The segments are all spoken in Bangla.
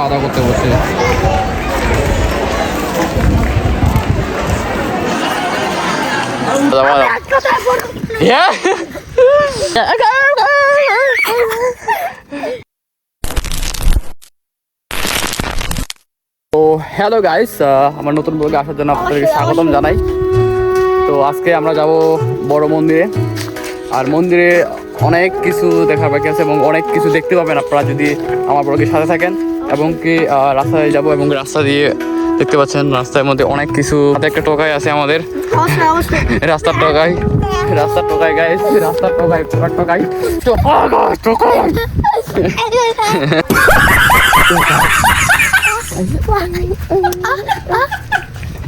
খাওয়া দাওয়া করতে বসে। তো হ্যালো গাইস, আমার নতুন ব্লগে আসার জন্য আপনাদেরকে স্বাগতম জানাই। তো আজকে আমরা যাব বড় মন্দিরে, আর মন্দিরে অনেক কিছু দেখার বাকি আছে এবং অনেক কিছু দেখতে পাবেন আপনারা যদি আমার ব্লগের সাথে থাকেন। এবং কি রাস্তায় যাব এবং রাস্তা দিয়ে দেখতে পাচ্ছেন রাস্তার মধ্যে অনেক কিছু, একটা টোকাই আছে আমাদের রাস্তার টোকাই গাইস, রাস্তার টোকাই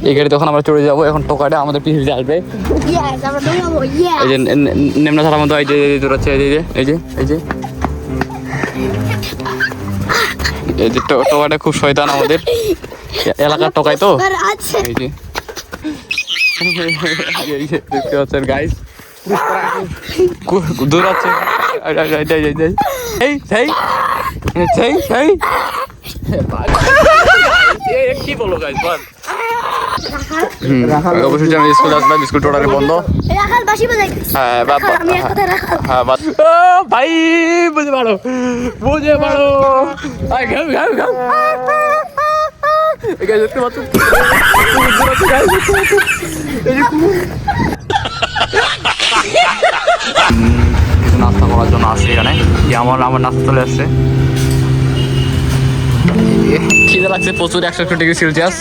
এই গাড়ি তখন আমরা চড়ে যাবো। এখন টোকাটা আমাদের পিছিয়ে আসবে। এই যে নেমনাছাড়ার মতো এই যে দৌড়াচ্ছে, এই যে এই যে এই যে এই যে টোকাটা খুব শয়তান আমাদের এলাকার টোকাই। তো এই যে দেখতে পাচ্ছেন গাইস, দৌড়াচ্ছে কি বলো গাইস। অবশ্যই আমি স্কুলে আসলাম, স্কুল টোটালি বন্ধ। ভাই বুঝে পারো দেখতে পাচ্ছ নাস্তা করার জন্য আসছে এখানে। আমার নাস্তা চলে আসছে। খিদে লাগছে প্রচুর, 101 ডিগ্রি সেলসিয়াস।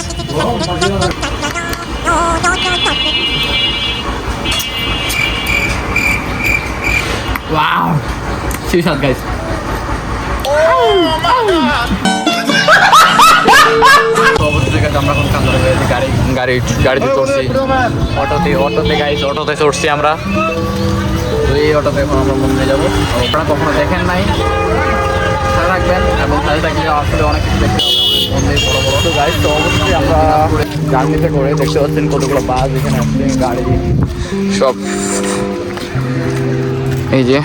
ওয়াও সেই স্বাদ গাইস। আমরা এখন গাড়িতে চড়ছি, অটোতে গাইস, অটোতে চড়ছি আমরা। তো এই অটোতে এখন আমরা মন্দিরে যাবো। আপনারা কখনো দেখেন নাই, খেয়াল রাখবেন এবং সাথে থাকলে আসলে অনেক কিছু দেখতে হবে মন্দির বড় বড়। তো গাইস, তো অবশ্যই আমরা জার্নিতে করে দেখতে পাচ্ছেন কতগুলো বাস এখানে আসছে, গাড়ি সব এই যে।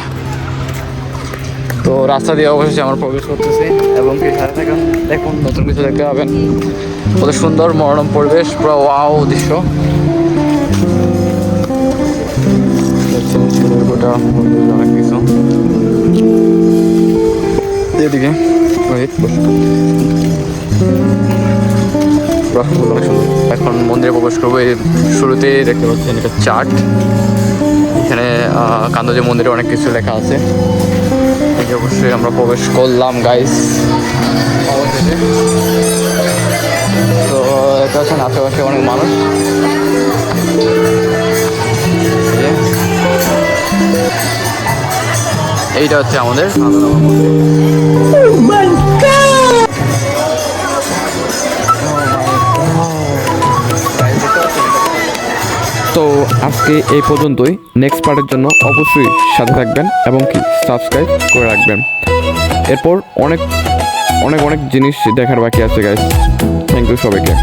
তো রাস্তা দিয়ে অবশ্যই আমরা প্রবেশ করতেছি এবং কি সাথে থাকেন, দেখুন নতুন কিছু দেখতে পাবেন। কত সুন্দর মনোরম পরিবেশ, পুরো ওয়াও দৃশ্য। অনেক কিছু এদিকে এখন মন্দিরে প্রবেশ করবো। এই শুরুতেই দেখতে পাচ্ছেন এটা চার্ট। এখানে কান্দজি মন্দিরে অনেক কিছু লেখা আছে। এই অবশ্যই আমরা প্রবেশ করলাম গাইস। তো এটা হচ্ছে আশেপাশে অনেক মানুষ। এইটা হচ্ছে আমাদের তো আজকে এই পর্যন্তই। নেক্সট পার্টের জন্য অবশ্যই সাথে থাকবেন এবং কি সাবস্ক্রাইব করে রাখবেন। এরপর অনেক অনেক অনেক জিনিস দেখার বাকি আছে গাইস। থ্যাংক ইউ সবাইকে।